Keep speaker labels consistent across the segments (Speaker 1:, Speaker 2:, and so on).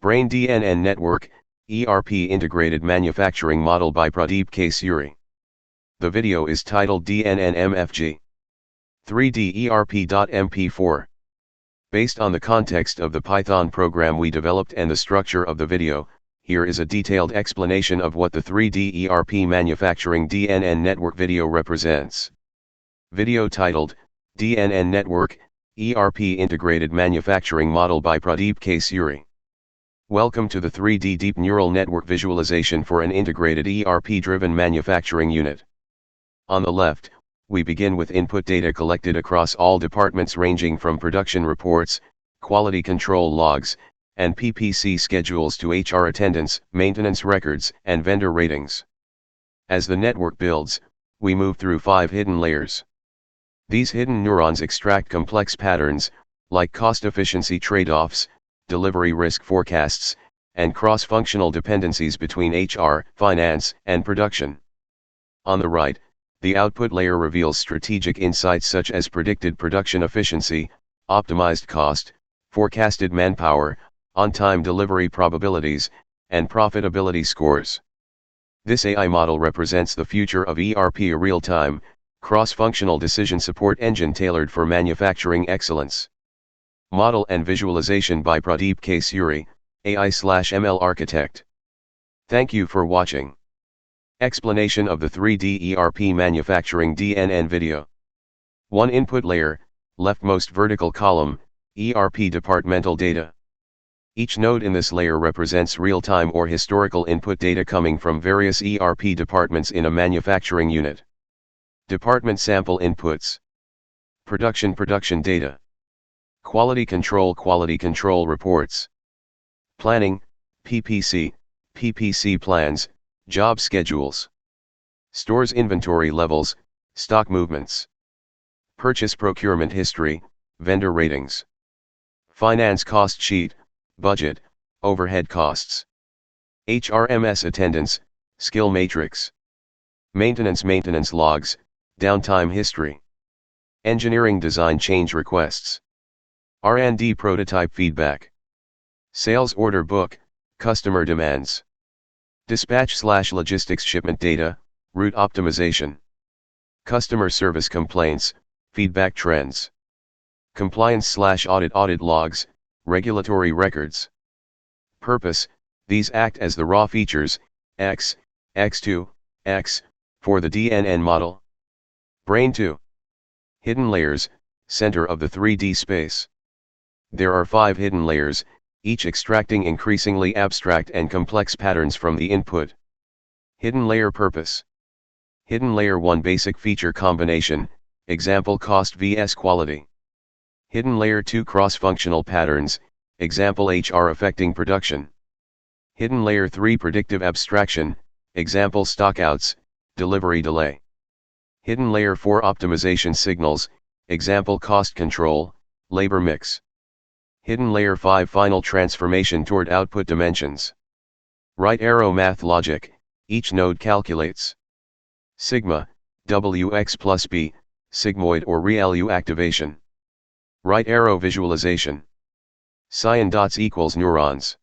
Speaker 1: Brain DNN Network, ERP Integrated Manufacturing Model by Pradeep Suri. The video is titled DNN MFG 3D ERP.mp4. Based on the context of the Python program we developed and the structure of the video, here is a detailed explanation of what the 3D ERP Manufacturing DNN Network video represents. Video titled, DNN Network, ERP Integrated Manufacturing Model by Pradeep Suri. Welcome to the 3D Deep Neural Network visualization for an integrated ERP-driven manufacturing unit. On the left, we begin with input data collected across all departments ranging from production reports, quality control logs, and PPC schedules to HR attendance, maintenance records, and vendor ratings. As the network builds, we move through 5 hidden layers. These hidden neurons extract complex patterns, like cost efficiency trade-offs, delivery risk forecasts, and cross-functional dependencies between HR, finance, and production. On the right, the output layer reveals strategic insights such as predicted production efficiency, optimized cost, forecasted manpower, on-time delivery probabilities, and profitability scores. This AI model represents the future of ERP, a real-time, cross-functional decision support engine tailored for manufacturing excellence. Model and visualization by Pradeep Suri, AI/ML architect. Thank you for watching. Explanation of the 3D ERP Manufacturing DNN video. 1 Input layer, leftmost vertical column, ERP departmental data. Each node in this layer represents real-time or historical input data coming from various ERP departments in a manufacturing unit. Department sample inputs. Production data. Quality control reports. Planning, PPC plans, job schedules. Stores inventory levels, stock movements. Purchase procurement history, vendor ratings. Finance cost sheet, budget, overhead costs. HRMS attendance, skill matrix. Maintenance logs, downtime history. Engineering design change requests. R&D prototype feedback. Sales order book, customer demands. Dispatch/logistics shipment data, route optimization. Customer service complaints, feedback trends. Compliance/audit logs, regulatory records. Purpose: these act as the raw features, X, X2, X, for the DNN model. Brain 2. Hidden layers, center of the 3D space. There are 5 hidden layers, each extracting increasingly abstract and complex patterns from the input. Hidden layer purpose. Hidden layer 1 basic feature combination, example cost vs quality. Hidden layer 2 cross-functional patterns, example HR affecting production. Hidden layer 3 predictive abstraction, example stockouts, delivery delay. Hidden layer 4 optimization signals, example cost control, labor mix. Hidden layer 5 final transformation toward output dimensions. Right arrow math logic, each node calculates. Sigma, WX plus B, sigmoid or ReLU activation. Right arrow visualization. Cyan dots equals neurons.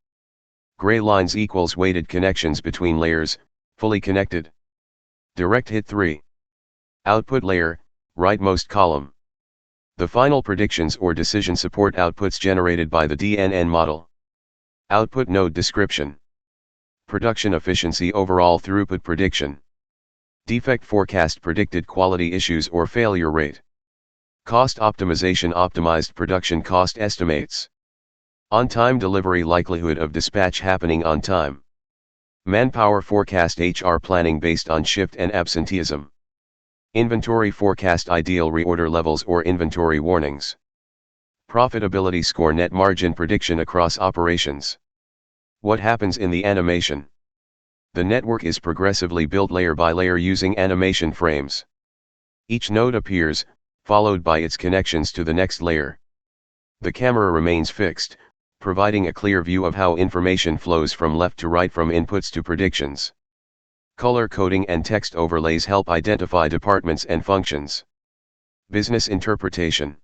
Speaker 1: Gray lines equals weighted connections between layers, fully connected. Direct hit 3. Output layer, rightmost column. The final predictions or decision support outputs generated by the DNN model. Output node description. Production efficiency overall throughput prediction. Defect forecast predicted quality issues or failure rate. Cost optimization optimized production cost estimates. On-time delivery likelihood of dispatch happening on time. Manpower forecast HR planning based on shift and absenteeism. Inventory forecast ideal reorder levels or inventory warnings. Profitability score net margin prediction across operations. What happens in the animation? The network is progressively built layer by layer using animation frames. Each node appears, followed by its connections to the next layer. The camera remains fixed, providing a clear view of how information flows from left to right from inputs to predictions. Color coding and text overlays help identify departments and functions. Business interpretation.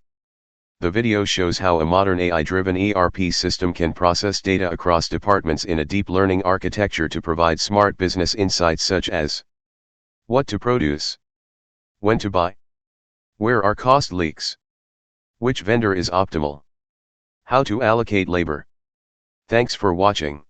Speaker 1: The video shows how a modern AI-driven ERP system can process data across departments in a deep learning architecture to provide smart business insights such as what to produce, when to buy, where are cost leaks, which vendor is optimal, how to allocate labor. Thanks for watching.